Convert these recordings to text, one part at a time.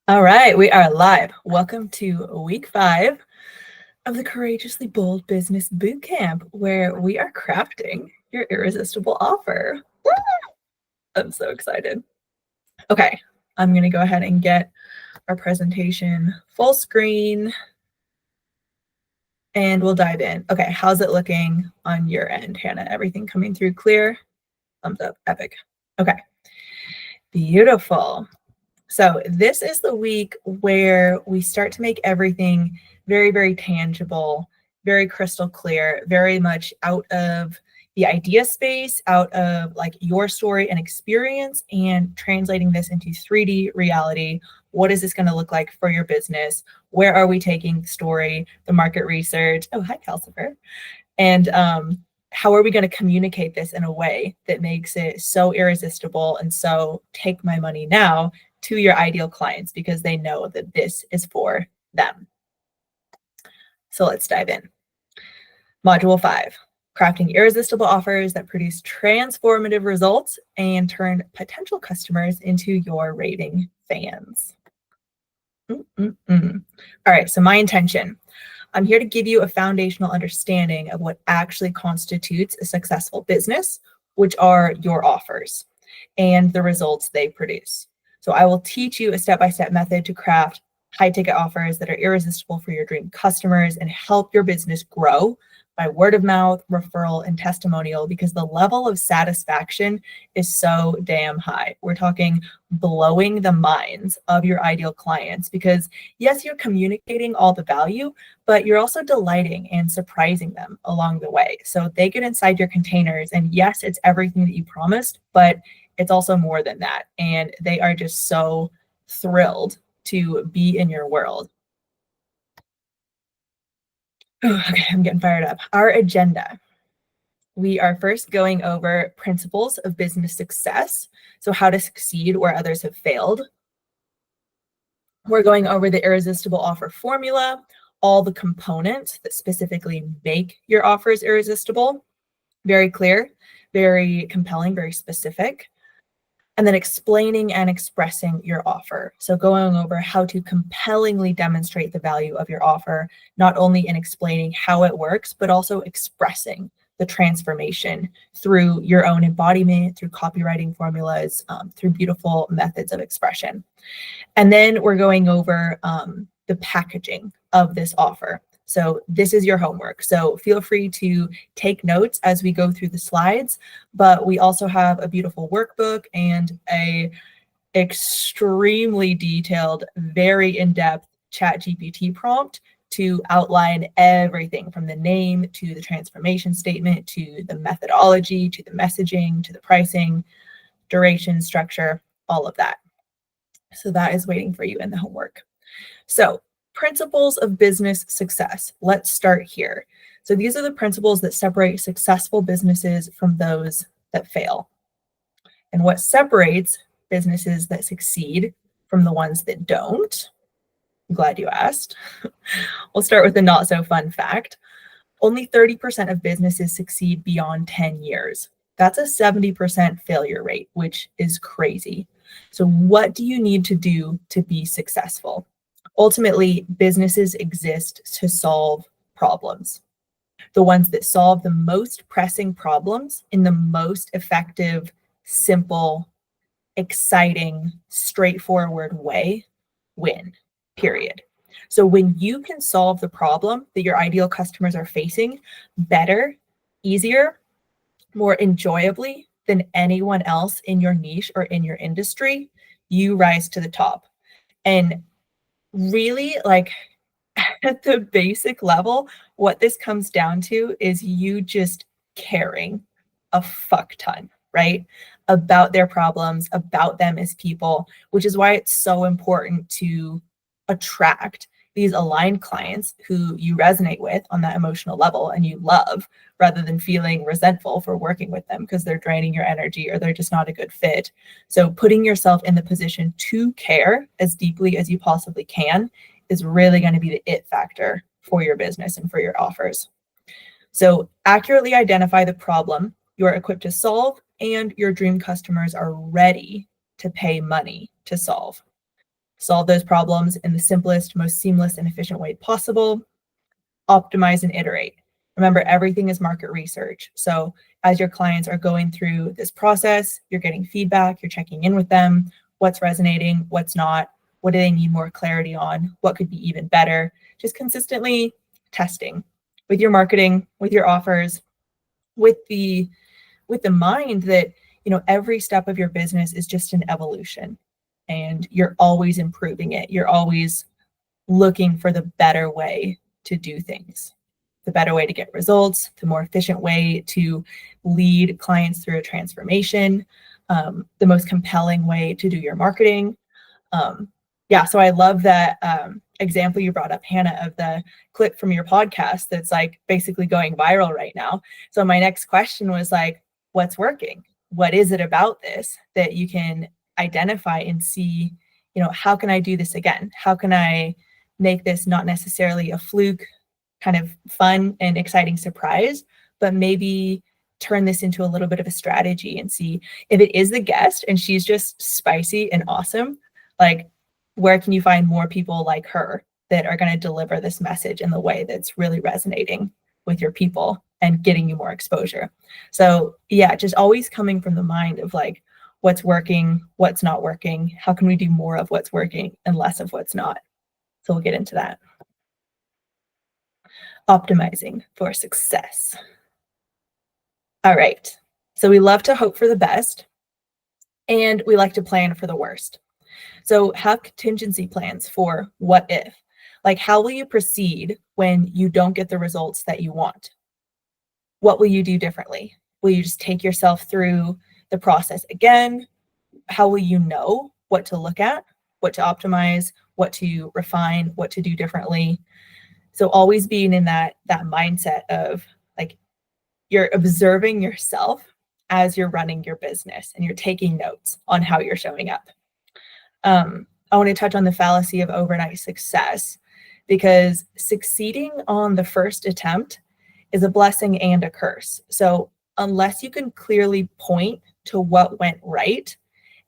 All right, we are live. Welcome to week 5 of the Courageously Bold Business Bootcamp, where we are crafting your irresistible offer. Woo! I'm so excited. Okay, I'm going to go ahead and get our presentation full screen and we'll dive in. Okay, how's it looking on your end, Hannah? Everything coming through clear? Thumbs up, epic. Okay, beautiful. So this is the week where we start to make everything very, very tangible, very crystal clear, very much out of the idea space, out of like your story and experience, and translating this into 3D reality. What is this going to look like for your business? Where are we taking the story, the market research? Oh, hi, Calcifer. And how are we going to communicate this in a way that makes it so irresistible and so take my money now to your ideal clients, because they know that this is for them. So let's dive in. Module 5, crafting irresistible offers that produce transformative results and turn potential customers into your raving fans. All right, so my intention. I'm here to give you a foundational understanding of what actually constitutes a successful business, which are your offers and the results they produce. So I will teach you a step-by-step method to craft high-ticket offers that are irresistible for your dream customers and help your business grow by word of mouth, referral, and testimonial, because the level of satisfaction is so damn high. We're talking blowing the minds of your ideal clients, because yes, you're communicating all the value, but you're also delighting and surprising them along the way. So they get inside your containers, and yes, it's everything that you promised, but it's also more than that. And they are just so thrilled to be in your world. Okay, I'm getting fired up. Our agenda. We are first going over principles of business success. So how to succeed where others have failed. We're going over the irresistible offer formula, all the components that specifically make your offers irresistible. Very clear, very compelling, very specific. And then explaining and expressing your offer. So going over how to compellingly demonstrate the value of your offer, not only in explaining how it works, but also expressing the transformation through your own embodiment, through copywriting formulas, through beautiful methods of expression. And then we're going over the packaging of this offer. So this is your homework. So feel free to take notes as we go through the slides, but we also have a beautiful workbook and a extremely detailed, very in-depth ChatGPT prompt to outline everything from the name to the transformation statement, to the methodology, to the messaging, to the pricing, duration, structure, all of that. So that is waiting for you in the homework. So principles of business success. Let's start here. So these are the principles that separate successful businesses from those that fail. And what separates businesses that succeed from the ones that don't? I'm glad you asked. We'll start with the not so fun fact. Only 30% of businesses succeed beyond 10 years. That's a 70% failure rate, which is crazy. So what do you need to do to be successful? Ultimately, businesses exist to solve problems. The ones that solve the most pressing problems in the most effective, simple, exciting, straightforward way win, period. So when you can solve the problem that your ideal customers are facing better, easier, more enjoyably than anyone else in your niche or in your industry, you rise to the top. And really, like at the basic level, what this comes down to is you just caring a fuck ton, right? About their problems, about them as people, which is why it's so important to attract these aligned clients who you resonate with on that emotional level and you love, rather than feeling resentful for working with them because they're draining your energy or they're just not a good fit. So putting yourself in the position to care as deeply as you possibly can is really going to be the it factor for your business and for your offers. So accurately identify the problem you're equipped to solve, and your dream customers are ready to pay money to solve. solve those problems in the simplest, most seamless and efficient way possible, optimize and iterate. Remember, everything is market research. So as your clients are going through this process, you're getting feedback, you're checking in with them, what's resonating, what's not, what do they need more clarity on, what could be even better, just consistently testing with your marketing, with your offers, with the mind that, every step of your business is just an evolution and you're always improving it. You're always looking for the better way to do things, the better way to get results, the more efficient way to lead clients through a transformation, the most compelling way to do your marketing. So I love that example you brought up, Hannah, of the clip from your podcast that's like basically going viral right now. So my next question was like, what's working? What is it about this that you can identify and see, how can I do this again? How can I make this not necessarily a fluke, kind of fun and exciting surprise, but maybe turn this into a little bit of a strategy and see if it is the guest and she's just spicy and awesome, like, where can you find more people like her that are going to deliver this message in the way that's really resonating with your people and getting you more exposure? So yeah, just always coming from the mind of like, what's working, what's not working, how can we do more of what's working and less of what's not? So we'll get into that. Optimizing for success. All right. So we love to hope for the best and we like to plan for the worst. So have contingency plans for what if. Like, how will you proceed when you don't get the results that you want? What will you do differently? Will you just take yourself through the process again? How will you know what to look at, what to optimize, what to refine, what to do differently? So always being in that mindset of like, you're observing yourself as you're running your business and you're taking notes on how you're showing up. I want to touch on the fallacy of overnight success, because succeeding on the first attempt is a blessing and a curse. So unless you can clearly point to what went right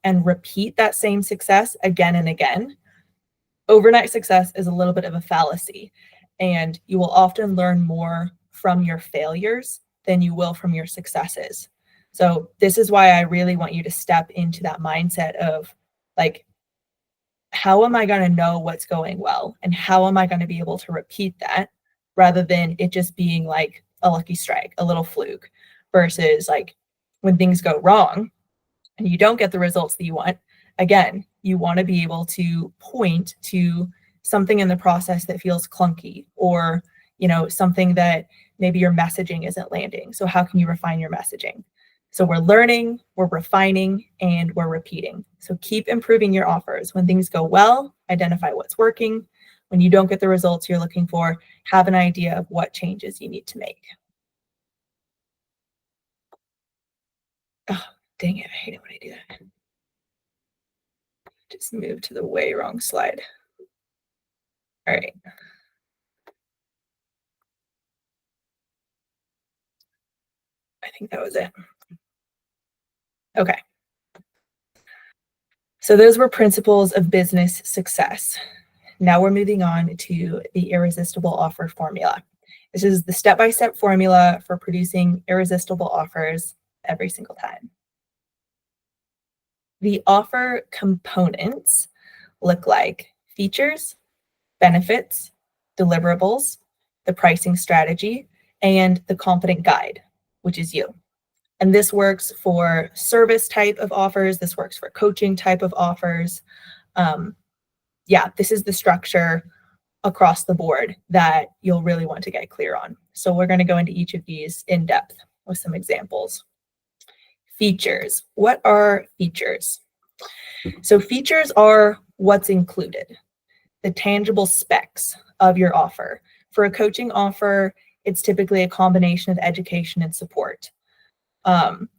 and repeat that same success again and again, overnight success is a little bit of a fallacy, and you will often learn more from your failures than you will from your successes. So this is why I really want you to step into that mindset of like, how am I going to know what's going well? And how am I going to be able to repeat that rather than it just being like a lucky strike, a little fluke, versus like when things go wrong and you don't get the results that you want, again, you want to be able to point to something in the process that feels clunky, or, something that maybe your messaging isn't landing. So how can you refine your messaging? So we're learning, we're refining, and we're repeating. So keep improving your offers. When things go well, identify what's working. When you don't get the results you're looking for, have an idea of what changes you need to make. Oh, dang it. I hate it when I do that. Just move to the way wrong slide. All right. I think that was it. Okay. So those were principles of business success. Now we're moving on to the irresistible offer formula. This is the step-by-step formula for producing irresistible offers every single time. The offer components look like features, benefits, deliverables, the pricing strategy, and the confident guide, which is you. And this works for service type of offers. This works for coaching type of offers. This is the structure across the board that you'll really want to get clear on. So we're going to go into each of these in depth with some examples. Features. What are features? So features are what's included, the tangible specs of your offer. For a coaching offer, it's typically a combination of education and support.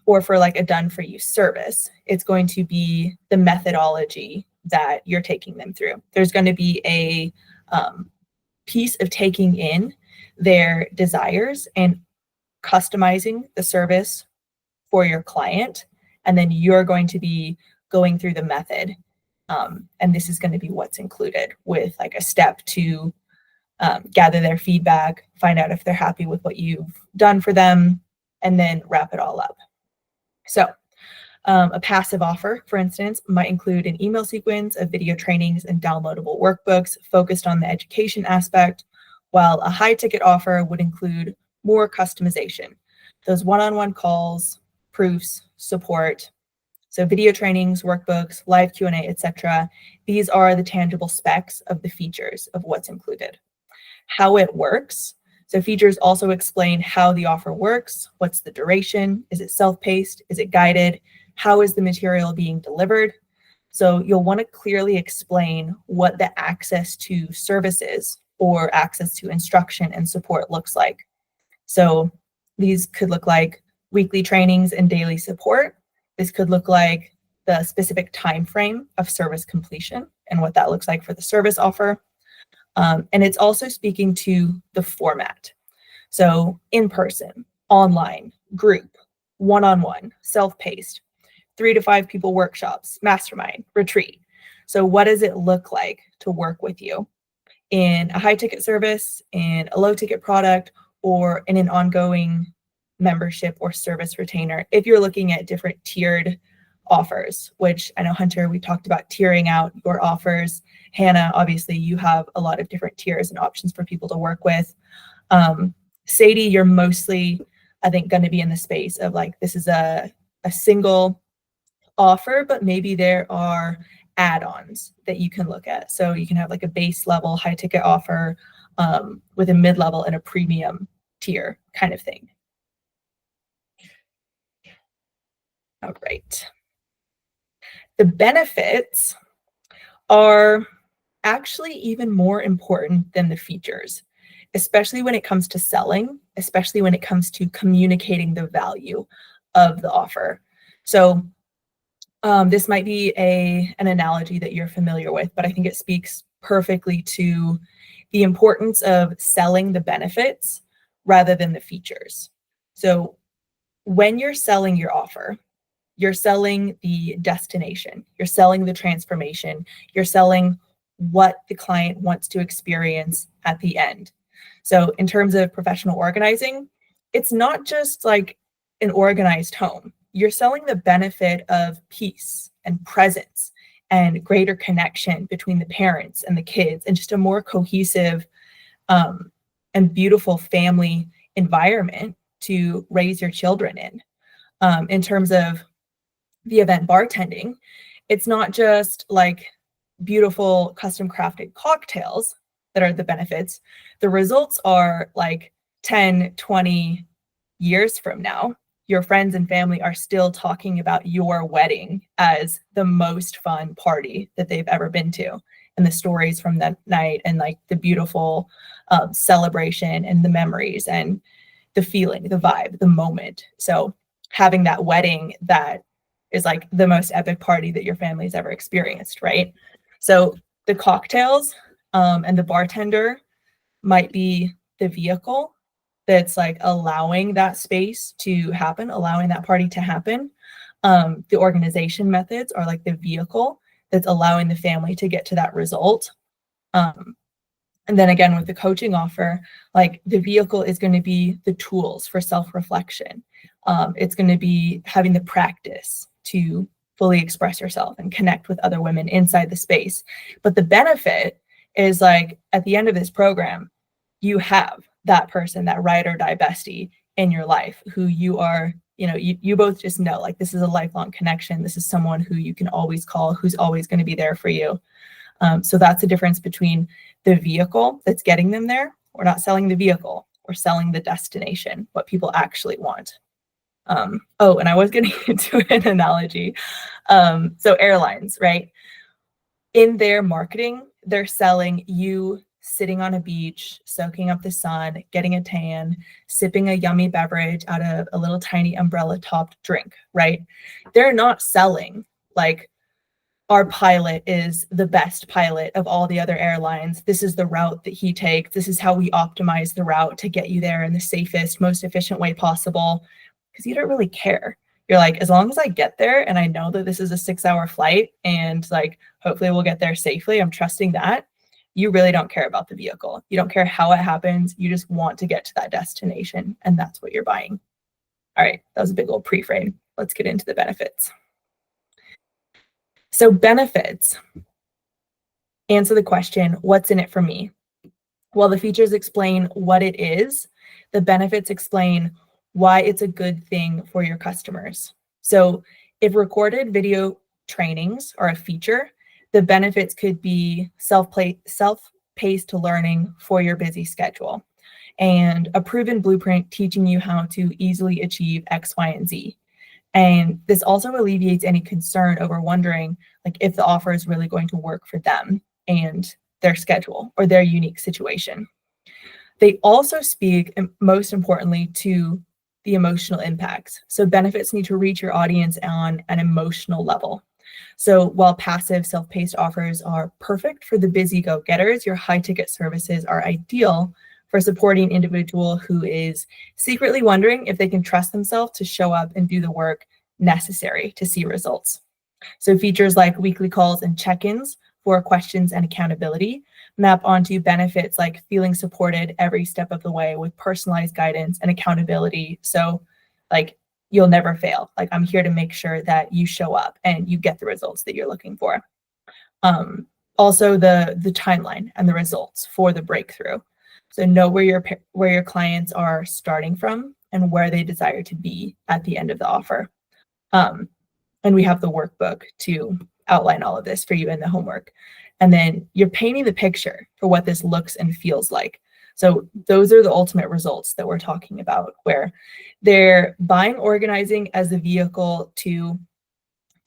Or for like a done-for-you service, it's going to be the methodology that you're taking them through. There's going to be a piece of taking in their desires and customizing the service for your client, and then you're going to be going through the method And this is going to be what's included with like a step to gather their feedback, find out if they're happy with what you've done for them, and then wrap it all up. So a passive offer, for instance, might include an email sequence of video trainings and downloadable workbooks focused on the education aspect, while a high ticket offer would include more customization, those one-on-one calls, proofs, support. So video trainings, workbooks, live Q&A, etc. These are the tangible specs of the features of what's included. How it works. So features also explain how the offer works, what's the duration, is it self-paced, is it guided, how is the material being delivered. So you'll want to clearly explain what the access to services or access to instruction and support looks like. So these could look like weekly trainings and daily support. This could look like the specific time frame of service completion and what that looks like for the service offer. And it's also speaking to the format. So in-person, online, group, one-on-one, self-paced, 3 to 5 people workshops, mastermind, retreat. So what does it look like to work with you in a high ticket service, in a low ticket product, or in an ongoing membership or service retainer? If you're looking at different tiered offers, which I know, Hunter, we talked about tiering out your offers. Hannah, obviously you have a lot of different tiers and options for people to work with. Sadie, you're mostly, I think, going to be in the space of like, this is a single offer, but maybe there are add-ons that you can look at. So you can have like a base level high ticket offer with a mid-level and a premium tier kind of thing. All right. The benefits are actually even more important than the features, especially when it comes to selling, especially when it comes to communicating the value of the offer. So this might be an analogy that you're familiar with, but I think it speaks perfectly to the importance of selling the benefits rather than the features. So when you're selling your offer, you're selling the destination, you're selling the transformation, you're selling what the client wants to experience at the end. So in terms of professional organizing, it's not just like an organized home. You're selling the benefit of peace and presence and greater connection between the parents and the kids and just a more cohesive and beautiful family environment to raise your children in. In terms of the event bartending, it's not just like beautiful custom crafted cocktails that are the benefits. The results are like 10, 20 years from now, your friends and family are still talking about your wedding as the most fun party that they've ever been to, and the stories from that night and like the beautiful celebration and the memories and the feeling, the vibe, the moment. So having that wedding that is like the most epic party that your family's ever experienced, right? So the cocktails and the bartender might be the vehicle that's like allowing that space to happen, allowing that party to happen. The organization methods are like the vehicle that's allowing the family to get to that result. And then again, with the coaching offer, like the vehicle is going to be the tools for self-reflection. It's going to be having the practice to fully express yourself and connect with other women inside the space. But the benefit is like at the end of this program, you have that person, that ride or die bestie in your life who you are, you both just know like this is a lifelong connection. This is someone who you can always call, who's always going to be there for you. So that's the difference between the vehicle that's getting them there. We're not selling the vehicle, we're selling the destination, what people actually want. And I was getting into an analogy. So airlines, right? In their marketing, they're selling you sitting on a beach, soaking up the sun, getting a tan, sipping a yummy beverage out of a little tiny umbrella topped drink, right? They're not selling like our pilot is the best pilot of all the other airlines. This is the route that he takes. This is how we optimize the route to get you there in the safest, most efficient way possible. Because you don't really care. You're like, as long as I get there and I know that this is a 6-hour flight and like hopefully we'll get there safely, I'm trusting that. You really don't care about the vehicle. You don't care how it happens. You just want to get to that destination, and that's what you're buying. All right, that was a big old pre-frame. Let's get into the benefits. So benefits answer the question, what's in it for me? While the features explain what it is, the benefits explain why it's a good thing for your customers. So if recorded video trainings are a feature, the benefits could be self-paced learning for your busy schedule and a proven blueprint teaching you how to easily achieve X, Y, and Z. And this also alleviates any concern over wondering like if the offer is really going to work for them and their schedule or their unique situation. They also speak, most importantly, to the emotional impacts. So benefits need to reach your audience on an emotional level. So while passive self-paced offers are perfect for the busy go-getters, your high-ticket services are ideal for supporting an individual who is secretly wondering if they can trust themselves to show up and do the work necessary to see results. So features like weekly calls and check-ins for questions and accountability map onto benefits like feeling supported every step of the way with personalized guidance and accountability. So like you'll never fail. Like I'm here to make sure that you show up and you get the results that you're looking for. Also the timeline and the results for the breakthrough. So know where your clients are starting from and where they desire to be at the end of the offer. And we have the workbook to outline all of this for you in the homework. And then you're painting the picture for what this looks and feels like. So those are the ultimate results that we're talking about, where they're buying organizing as a vehicle to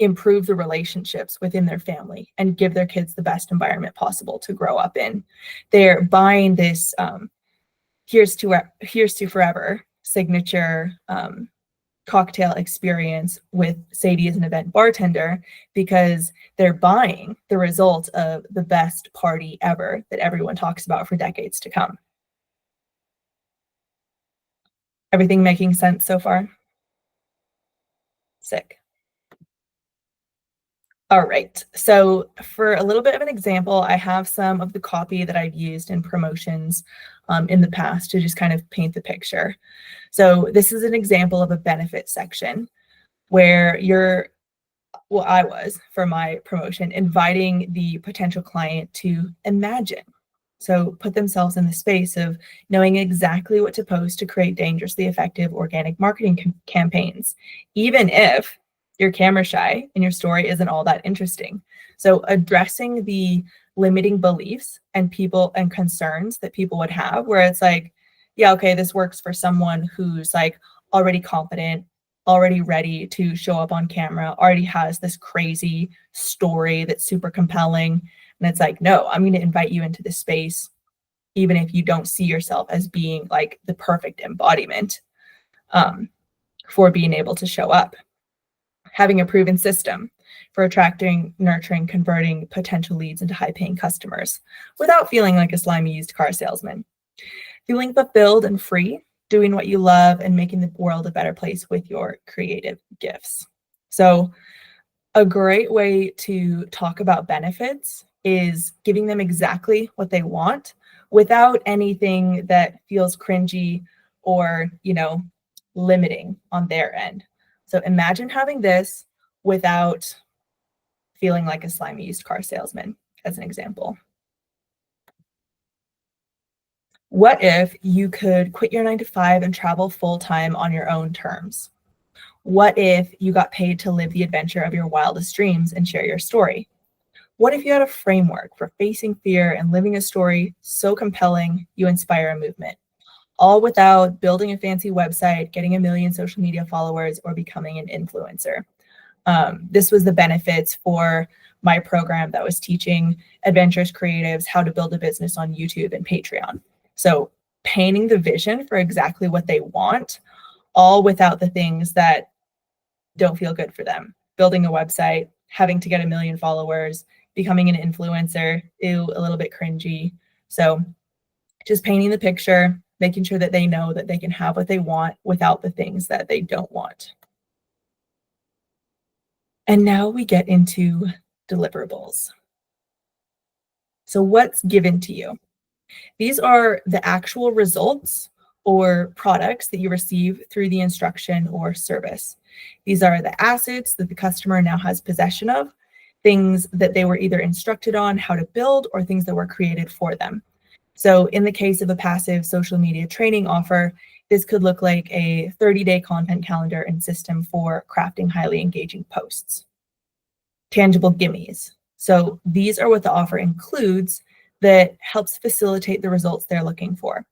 improve the relationships within their family and give their kids the best environment possible to grow up in. They're buying this here's to forever signature cocktail experience with Sadie as an event bartender because they're buying the result of the best party ever that everyone talks about for decades to come. Everything making sense so far? Sick. All right, so for a little bit of an example, I have some of the copy that I've used in promotions in the past to just kind of paint the picture. So this is an example of a benefit section where I was for my promotion, inviting the potential client to imagine. So put themselves in the space of knowing exactly what to post to create dangerously effective organic marketing campaigns, even if you're camera shy and your story isn't all that interesting. So addressing the limiting beliefs and concerns that people would have, where it's like, yeah, okay, this works for someone who's like already confident, already ready to show up on camera, already has this crazy story that's super compelling. And it's like, no, I'm going to invite you into this space, even if you don't see yourself as being like the perfect embodiment for being able to show up. Having a proven system for attracting, nurturing, converting potential leads into high-paying customers without feeling like a slimy used car salesman. Feeling fulfilled and free, doing what you love and making the world a better place with your creative gifts. So a great way to talk about benefits is giving them exactly what they want without anything that feels cringy or, limiting on their end. So imagine having this without feeling like a slimy used car salesman, as an example. What if you could quit your 9-to-5 and travel full-time on your own terms? What if you got paid to live the adventure of your wildest dreams and share your story? What if you had a framework for facing fear and living a story so compelling you inspire a movement, all without building a fancy website, getting 1 million social media followers, or becoming an influencer? This was the benefits for my program that was teaching adventurous creatives how to build a business on YouTube and Patreon. So painting the vision for exactly what they want, all without the things that don't feel good for them. Building a website, having to get 1 million followers, becoming an influencer, ew, a little bit cringy. So just painting the picture, making sure that they know that they can have what they want without the things that they don't want. And now we get into deliverables. So what's given to you? These are the actual results or products that you receive through the instruction or service. These are the assets that the customer now has possession of, things that they were either instructed on how to build or things that were created for them. So in the case of a passive social media training offer, this could look like a 30-day content calendar and system for crafting highly engaging posts. Tangible gimmies. So these are what the offer includes that helps facilitate the results they're looking for.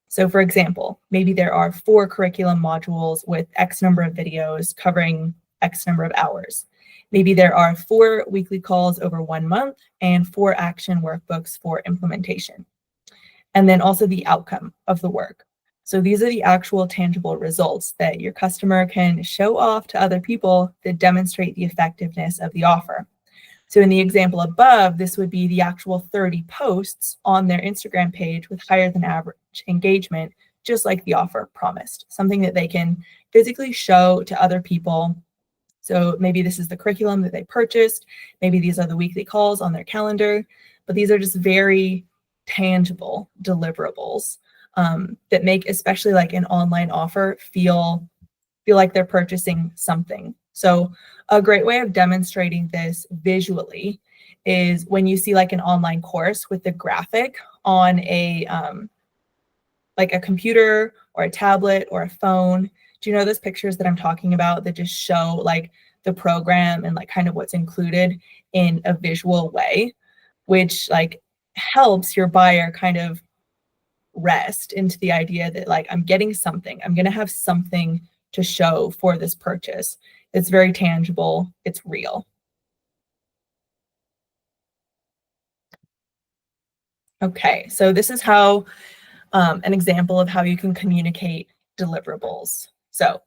So for example, maybe there are 4 curriculum modules with X number of videos covering X number of hours. Maybe there are 4 weekly calls over 1 month and 4 action workbooks for implementation. And then also the outcome of the work. So these are the actual tangible results that your customer can show off to other people that demonstrate the effectiveness of the offer. So in the example above, this would be the actual 30 posts on their Instagram page with higher than average engagement, just like the offer promised, something that they can physically show to other people. So maybe this is the curriculum that they purchased. Maybe these are the weekly calls on their calendar, but these are just very tangible deliverables that make especially like an online offer feel like they're purchasing something. So a great way of demonstrating this visually is when you see like an online course with the graphic on a like a computer or a tablet or a phone. Do you know those pictures that I'm talking about that just show like the program and like kind of what's included in a visual way, which like helps your buyer kind of rest into the idea that like I'm getting something, I'm going to have something to show for this purchase. It's very tangible, it's real. Okay, so this is how an example of how you can communicate deliverables. So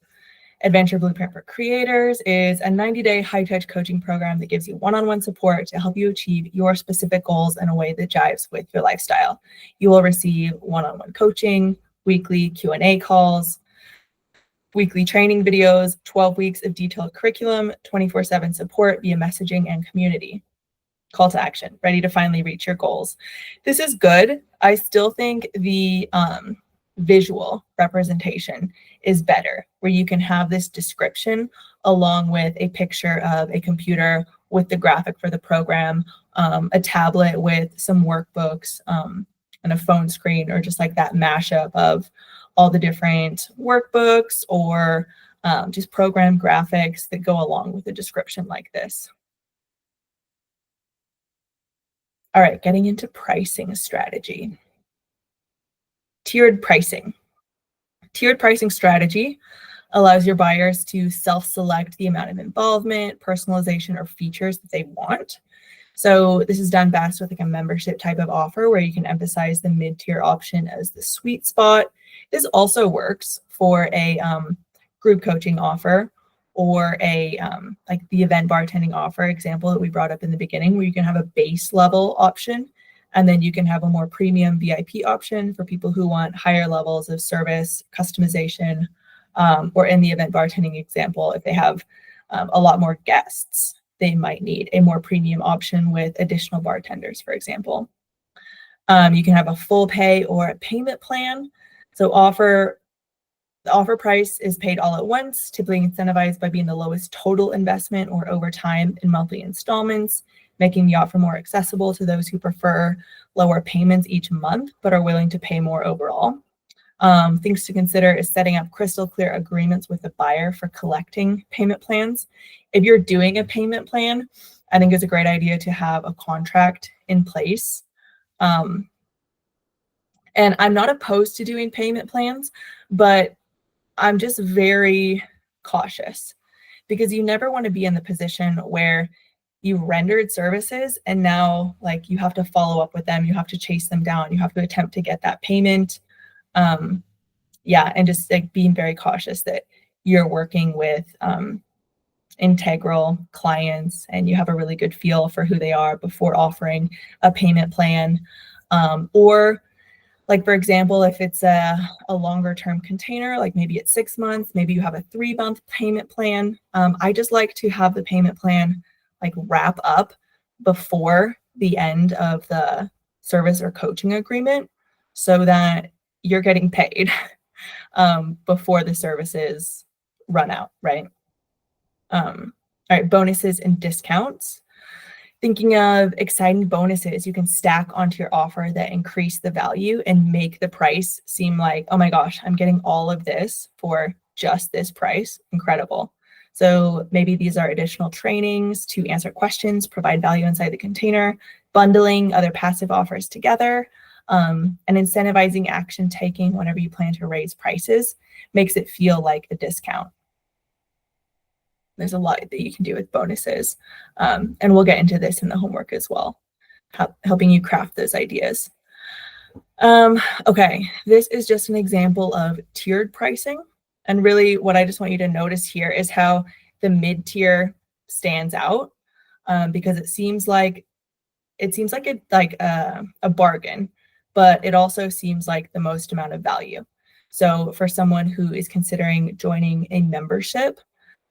Adventure Blueprint for Creators is a 90-day high-touch coaching program that gives you one-on-one support to help you achieve your specific goals in a way that jives with your lifestyle. You will receive one-on-one coaching, weekly Q&A calls, weekly training videos, 12 weeks of detailed curriculum, 24/7 support via messaging and community. Call to action, ready to finally reach your goals. This is good. I still think the visual representation is better, where you can have this description along with a picture of a computer with the graphic for the program, a tablet with some workbooks, and a phone screen, or just like that mashup of all the different workbooks or just program graphics that go along with a description like this. All right, getting into pricing strategy. Tiered pricing. Tiered pricing strategy allows your buyers to self-select the amount of involvement, personalization, or features that they want. So this is done best with like a membership type of offer where you can emphasize the mid-tier option as the sweet spot. This also works for a group coaching offer or a like the event bartending offer example that we brought up in the beginning, where you can have a base level option and then you can have a more premium VIP option for people who want higher levels of service, customization, or in the event bartending example, if they have a lot more guests, they might need a more premium option with additional bartenders, for example. You can have a full pay or a payment plan. So the offer price is paid all at once, typically incentivized by being the lowest total investment or over time in monthly installments, making the offer more accessible to those who prefer lower payments each month but are willing to pay more overall. Things to consider is setting up crystal clear agreements with the buyer for collecting payment plans. If you're doing a payment plan, I think it's a great idea to have a contract in place. And I'm not opposed to doing payment plans, but I'm just very cautious because you never want to be in the position where you rendered services and now like you have to follow up with them, you have to chase them down, you have to attempt to get that payment. Yeah, and just like being very cautious that you're working with integral clients and you have a really good feel for who they are before offering a payment plan. Or Like, for example, if it's a longer term container, like maybe it's 6 months, maybe you have a 3 month payment plan. I just like to have the payment plan like wrap up before the end of the service or coaching agreement so that you're getting paid before the services run out, right? All right, bonuses and discounts. Thinking of exciting bonuses you can stack onto your offer that increase the value and make the price seem like, oh my gosh, I'm getting all of this for just this price. Incredible. So maybe these are additional trainings to answer questions, provide value inside the container, bundling other passive offers together, and incentivizing action taking whenever you plan to raise prices makes it feel like a discount. There's a lot that you can do with bonuses. And we'll get into this in the homework as well, helping you craft those ideas. Okay, this is just an example of tiered pricing. And really what I just want you to notice here is how the mid-tier stands out because it seems like it's like a bargain, but it also seems like the most amount of value. So for someone who is considering joining a membership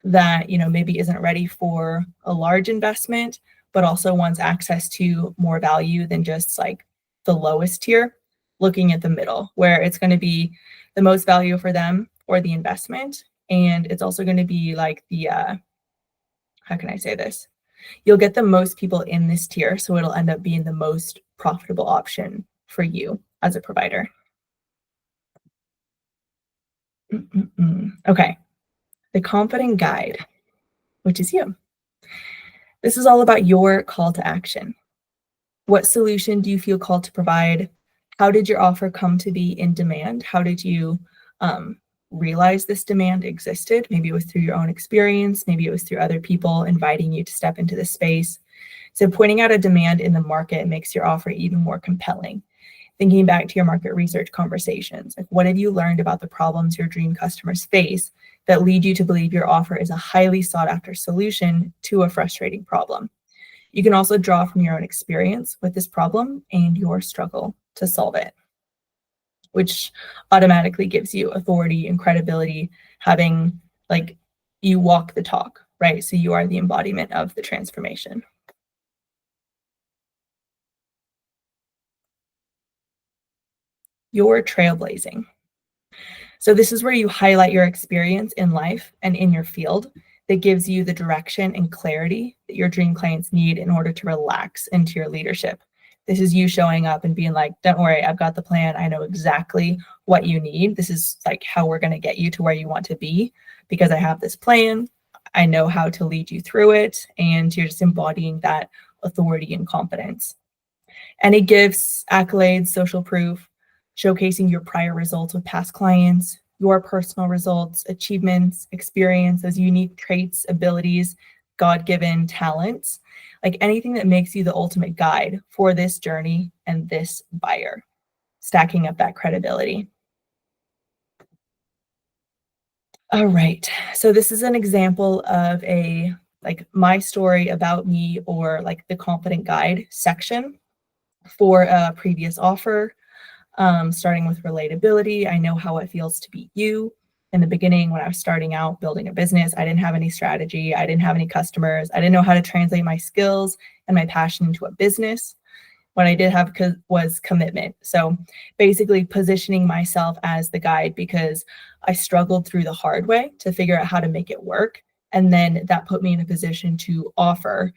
that, you know, maybe isn't ready for a large investment, but also wants access to more value than just like the lowest tier, looking at the middle where it's going to be the most value for them or the investment. And it's also going to be like the, how can I say this? You'll get the most people in this tier, so it'll end up being the most profitable option for you as a provider. Okay, the confident guide, which is you. This is all about your call to action. What solution do you feel called to provide? How did your offer come to be in demand? How did you realize this demand existed? Maybe it was through your own experience, maybe it was through other people inviting you to step into the space. So pointing out a demand in the market makes your offer even more compelling. Thinking back to your market research conversations, like what have you learned about the problems your dream customers face that lead you to believe your offer is a highly sought after solution to a frustrating problem? You can also draw from your own experience with this problem and your struggle to solve it, which automatically gives you authority and credibility, having like you walk the talk, right? So you are the embodiment of the transformation. You're trailblazing. So this is where you highlight your experience in life and in your field that gives you the direction and clarity that your dream clients need in order to relax into your leadership. This is you showing up and being like, don't worry, I've got the plan. I know exactly what you need. This is like how we're going to get you to where you want to be because I have this plan. I know how to lead you through it. And you're just embodying that authority and confidence. Any gifts, accolades, social proof, showcasing your prior results with past clients, your personal results, achievements, experience, those unique traits, abilities, God-given talents, like anything that makes you the ultimate guide for this journey and this buyer, stacking up that credibility. All right, so this is an example of a like my story about me or like the confident guide section for a previous offer. Starting with relatability, I know how it feels to be you. In the beginning, when I was starting out building a business, I didn't have any strategy. I didn't have any customers. I didn't know how to translate my skills and my passion into a business. What I did have was commitment. So basically positioning myself as the guide because I struggled through the hard way to figure out how to make it work. And then that put me in a position to offer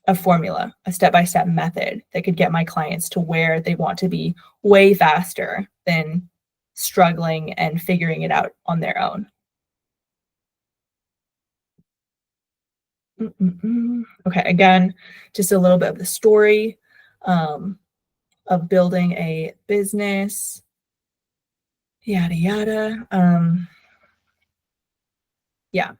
a formula, a step-by-step method that could get my clients to where they want to be way faster than struggling and figuring it out on their own. Okay, again, just a little bit of the story of building a business, yada, yada. Yeah,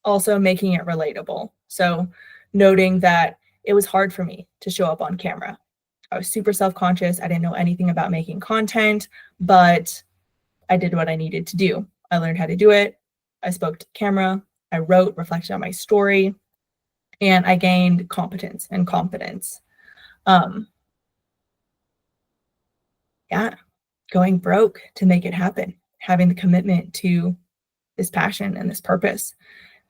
also making it relatable. So noting that it was hard for me to show up on camera. I was super self-conscious. I didn't know anything about making content, but I did what I needed to do. I learned how to do it. I spoke to camera. I wrote, reflected on my story, and I gained competence and confidence. Um, yeah, going broke to make it happen, having the commitment to this passion and this purpose,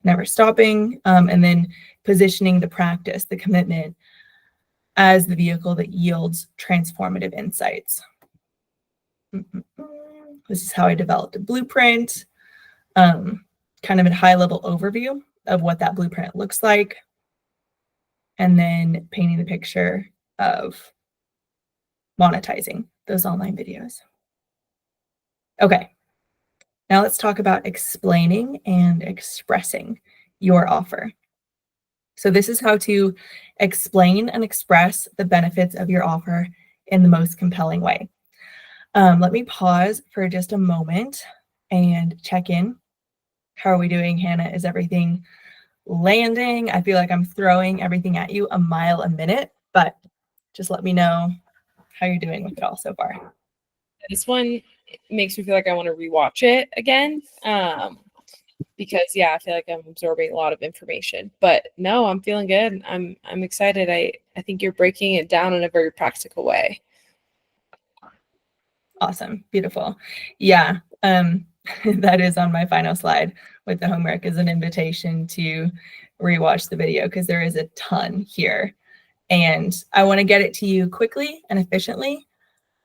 never stopping, and then positioning the practice, the commitment, as the vehicle that yields transformative insights. This is how I developed a blueprint, kind of a high-level overview of what that blueprint looks like, and then painting the picture of monetizing those online videos. Okay, now let's talk about explaining and expressing your offer. So this is how to explain and express the benefits of your offer in the most compelling way. Let me pause for just a moment and check in. How are we doing, Hannah? Is everything landing? I feel like I'm throwing everything at you a mile a minute, but just let me know how you're doing with it all so far. This one makes me feel like I want to rewatch it again. Because yeah, I feel like I'm absorbing a lot of information. But no, I'm feeling good. I'm excited. I think you're breaking it down in a very practical way. Awesome. Beautiful. Yeah. That is on my final slide with the homework as an invitation to rewatch the video because there is a ton here. And I want to get it to you quickly and efficiently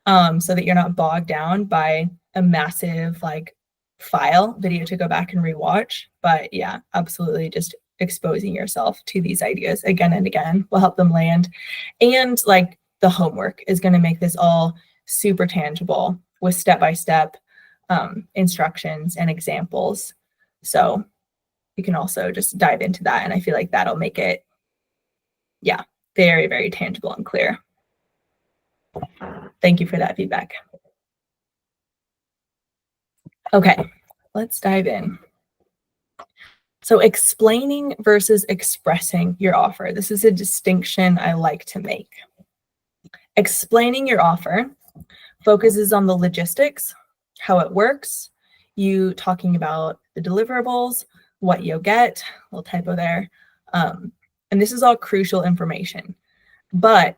so that you're not bogged down by a massive file video to go back and rewatch. But yeah, absolutely just exposing yourself to these ideas again and again will help them land. And the homework is going to make this all super tangible with step-by-step instructions and examples. So you can also just dive into that. And I feel like that'll make it, yeah, very, very tangible and clear. Thank you for that feedback. Okay, let's dive in. So explaining versus expressing your offer. This is a distinction I like to make. Explaining your offer focuses on the logistics, how it works, you talking about the deliverables, what you'll get, little typo there. And this is all crucial information. But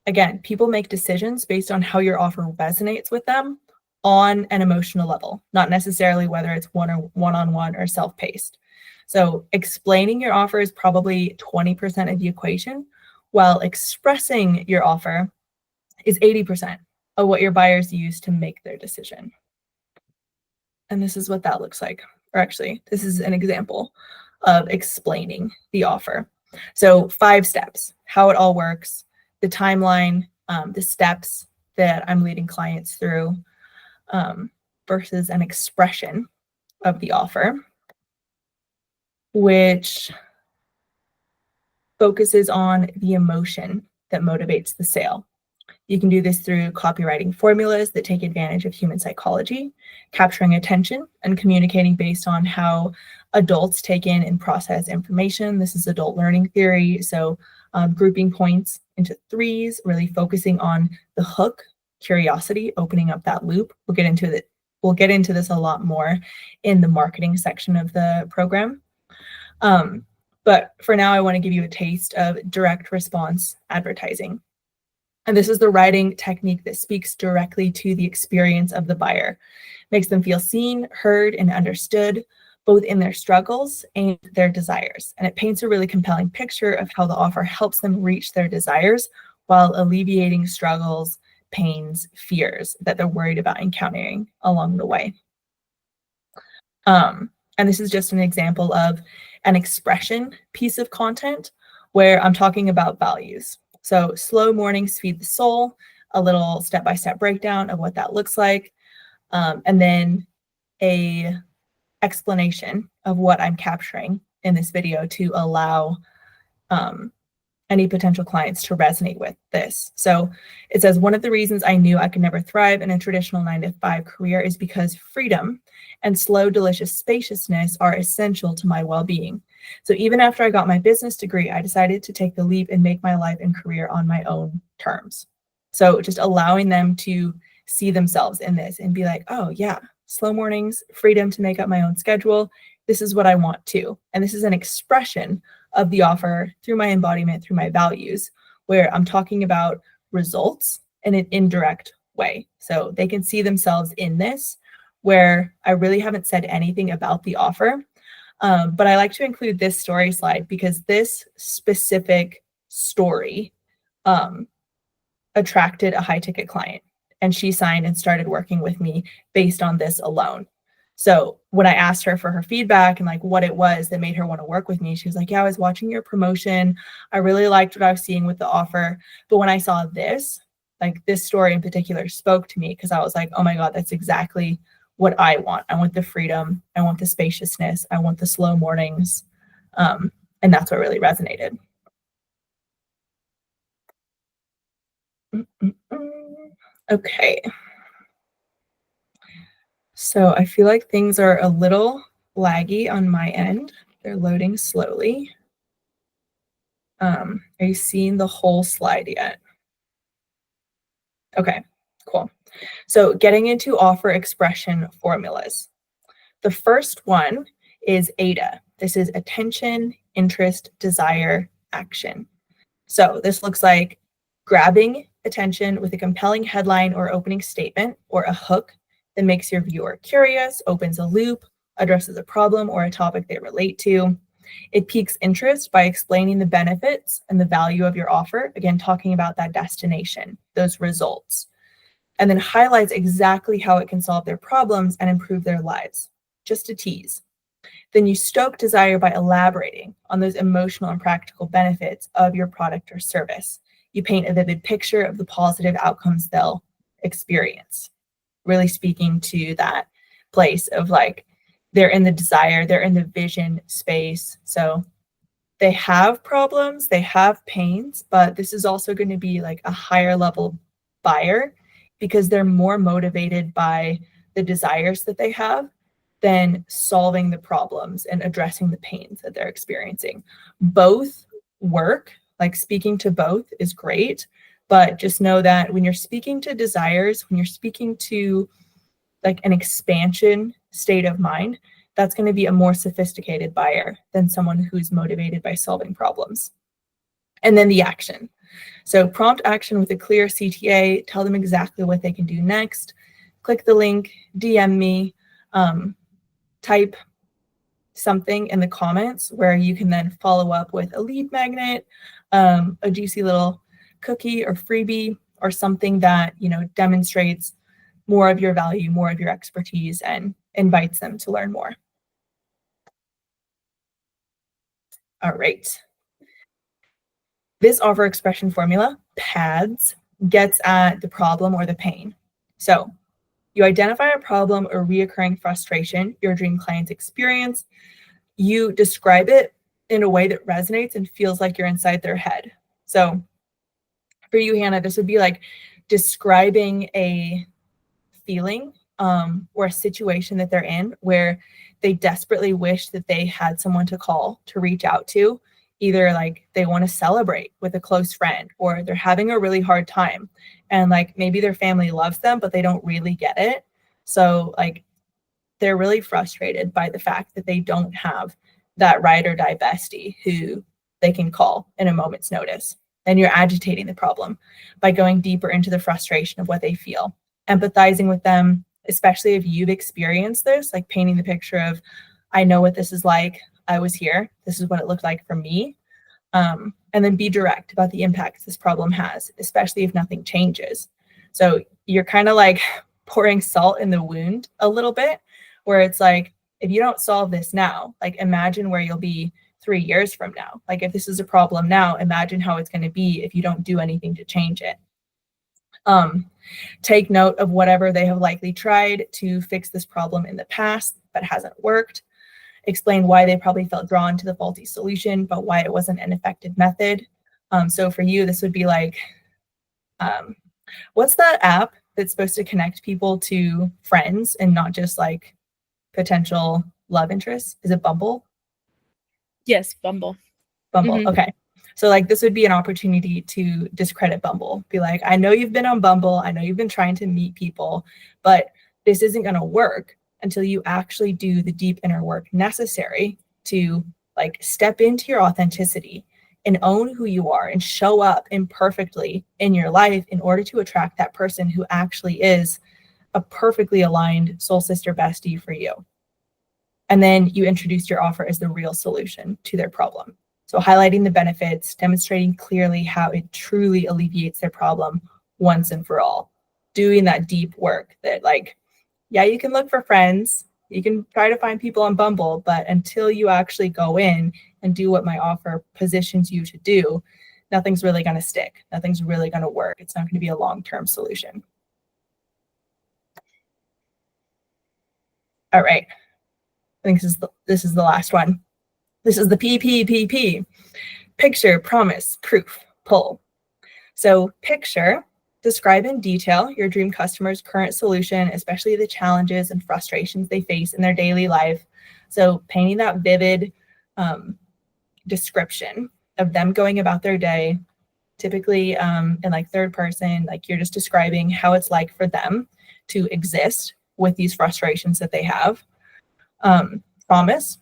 again, people make decisions based on how your offer resonates with them on an emotional level, not necessarily whether it's one-on-one or self-paced. So explaining your offer is probably 20% of the equation, while expressing your offer is 80% of what your buyers use to make their decision. And this is what that looks like. Or actually, this is an example of explaining the offer. So 5 steps, how it all works, the timeline, the steps that I'm leading clients through, versus an expression of the offer, which focuses on the emotion that motivates the sale. You can do this through copywriting formulas that take advantage of human psychology, capturing attention and communicating based on how adults take in and process information. This is adult learning theory. So grouping points into 3s, really focusing on the hook, curiosity, opening up that loop. We'll get into this a lot more in the marketing section of the program. But for now, I want to give you a taste of direct response advertising. And this is the writing technique that speaks directly to the experience of the buyer, makes them feel seen, heard, and understood, both in their struggles and their desires. And it paints a really compelling picture of how the offer helps them reach their desires while alleviating struggles, pains, fears that they're worried about encountering along the way. And this is just an example of an expression piece of content where I'm talking about values. So slow mornings feed the soul, a little step-by-step breakdown of what that looks like, and then a explanation of what I'm capturing in this video to allow any potential clients to resonate with this. So it says, one of the reasons I knew I could never thrive in a traditional 9-to-5 career is because freedom and slow, delicious spaciousness are essential to my well-being. So even after I got my business degree, I decided to take the leap and make my life and career on my own terms. So just allowing them to see themselves in this and be like, oh yeah, slow mornings, freedom to make up my own schedule. This is what I want too. And this is an expression of the offer through my embodiment, through my values, where I'm talking about results in an indirect way. So they can see themselves in this, where I really haven't said anything about the offer. But I like to include this story slide because this specific story attracted a high ticket client, and she signed and started working with me based on this alone. So when I asked her for her feedback and like what it was that made her want to work with me, she was like, yeah, I was watching your promotion. I really liked what I was seeing with the offer. But when I saw this, like this story in particular spoke to me because I was like, oh my God, that's exactly what I want. I want the freedom. I want the spaciousness. I want the slow mornings. And that's what really resonated. Okay. So I feel like things are a little laggy on my end. They're loading slowly. Are you seeing the whole slide yet? Okay, cool. So getting into offer expression formulas. The first one is AIDA. This is attention, interest, desire, action. So this looks like grabbing attention with a compelling headline or opening statement or a hook that makes your viewer curious, opens a loop, addresses a problem or a topic they relate to. It piques interest by explaining the benefits and the value of your offer, again, talking about that destination, those results, and then highlights exactly how it can solve their problems and improve their lives. Just a tease. Then you stoke desire by elaborating on those emotional and practical benefits of your product or service. You paint a vivid picture of the positive outcomes they'll experience, really speaking to that place of like, they're in the desire, they're in the vision space. So they have problems, they have pains, but this is also going to be like a higher level buyer because they're more motivated by the desires that they have than solving the problems and addressing the pains that they're experiencing. Both work, like speaking to both is great, but just know that when you're speaking to desires, when you're speaking to like an expansion state of mind, that's going to be a more sophisticated buyer than someone who's motivated by solving problems. And then the action. So prompt action with a clear CTA, tell them exactly what they can do next. Click the link, DM me, type something in the comments where you can then follow up with a lead magnet, a juicy little cookie or freebie, or something that, you know, demonstrates more of your value, more of your expertise, and invites them to learn more. All right. This offer expression formula, PADS, gets at the problem or the pain. So you identify a problem or reoccurring frustration your dream clients experience. You describe it in a way that resonates and feels like you're inside their head. So for you, Hannah, this would be like describing a feeling or a situation that they're in where they desperately wish that they had someone to call, to reach out to. Either like they want to celebrate with a close friend, or they're having a really hard time and like maybe their family loves them, but they don't really get it. So like they're really frustrated by the fact that they don't have that ride or die bestie who they can call in a moment's notice. And you're agitating the problem by going deeper into the frustration of what they feel, empathizing with them, especially if you've experienced this, like painting the picture of, I know what this is like. I was here. This is what it looked like for me. And then be direct about the impacts this problem has, especially if nothing changes. So you're kind of like pouring salt in the wound a little bit, where it's like, if you don't solve this now, like imagine where you'll be 3 years from now. Like if this is a problem now, imagine how it's going to be if you don't do anything to change it. Take note of whatever they have likely tried to fix this problem in the past but hasn't worked. Explain why they probably felt drawn to the faulty solution, but why it wasn't an effective method. So for you, this would be like, what's that app that's supposed to connect people to friends and not just like potential love interests? Is it Bumble? Yes, Bumble. Bumble. Mhm. Okay. So like this would be an opportunity to discredit Bumble. Be like, I know you've been on Bumble. I know you've been trying to meet people, but this isn't going to work until you actually do the deep inner work necessary to like step into your authenticity, and own who you are and show up imperfectly in your life in order to attract that person who actually is a perfectly aligned soul sister bestie for you. And then you introduce your offer as the real solution to their problem. So highlighting the benefits, demonstrating clearly how it truly alleviates their problem once and for all. Doing that deep work that, like, yeah, you can look for friends, you can try to find people on Bumble, but until you actually go in and do what my offer positions you to do, nothing's really going to stick. Nothing's really going to work. It's not going to be a long-term solution. All right. I think this is the last one. This is the PPPP. Picture, promise, proof, pull. So picture, describe in detail your dream customer's current solution, especially the challenges and frustrations they face in their daily life. So painting that vivid description of them going about their day, typically in like third person, like you're just describing how it's like for them to exist with these frustrations that they have. Promise,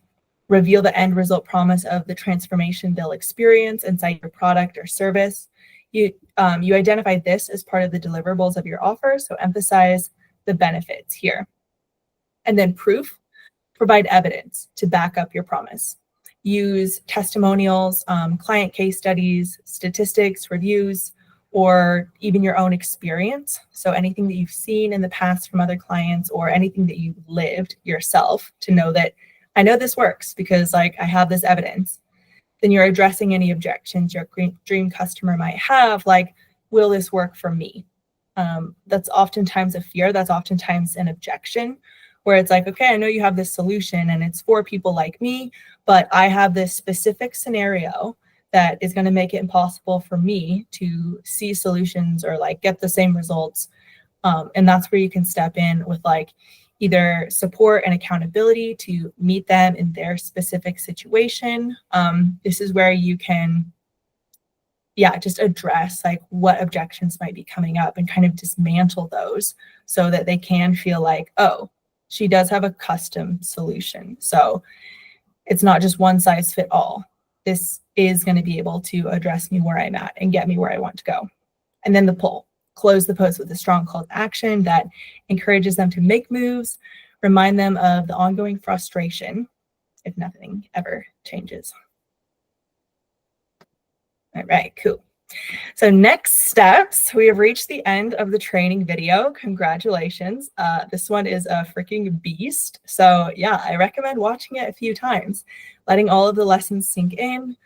reveal the end result promise of the transformation they'll experience inside your product or service. You identify this as part of the deliverables of your offer, so emphasize the benefits here. And then proof, provide evidence to back up your promise. Use testimonials, client case studies, statistics, reviews, or even your own experience. So anything that you've seen in the past from other clients or anything that you've lived yourself to know that I know this works because like I have this evidence. Then you're addressing any objections your dream customer might have, like, will this work for me? That's oftentimes a fear. That's oftentimes an objection where it's like, okay, I know you have this solution and it's for people like me, but I have this specific scenario that is going to make it impossible for me to see solutions or like get the same results. And that's where you can step in with like either support and accountability to meet them in their specific situation. This is where you can, just address like what objections might be coming up and kind of dismantle those so that they can feel like, oh, she does have a custom solution. So it's not just one size fit all. This is going to be able to address me where I'm at and get me where I want to go. And then the pull. Close the post with a strong call to action that encourages them to make moves, remind them of the ongoing frustration if nothing ever changes. All right, cool. So next steps, we have reached the end of the training video. Congratulations. This one is a freaking beast. So yeah, I recommend watching it a few times, letting all of the lessons sink in.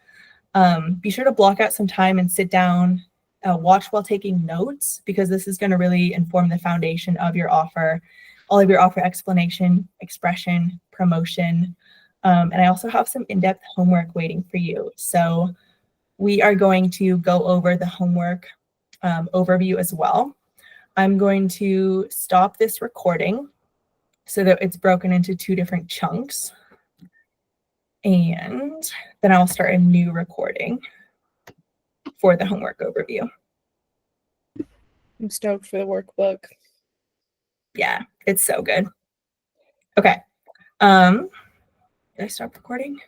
Be sure to block out some time and sit down, watch while taking notes, because this is going to really inform the foundation of your offer, all of your offer explanation, expression, promotion. And I also have some in-depth homework waiting for you. So we are going to go over the homework overview as well. I'm going to stop this recording so that it's broken into 2 different chunks. And then I'll start a new recording for the homework overview. I'm stoked for the workbook. Yeah, it's so good. Okay. Did I stop recording?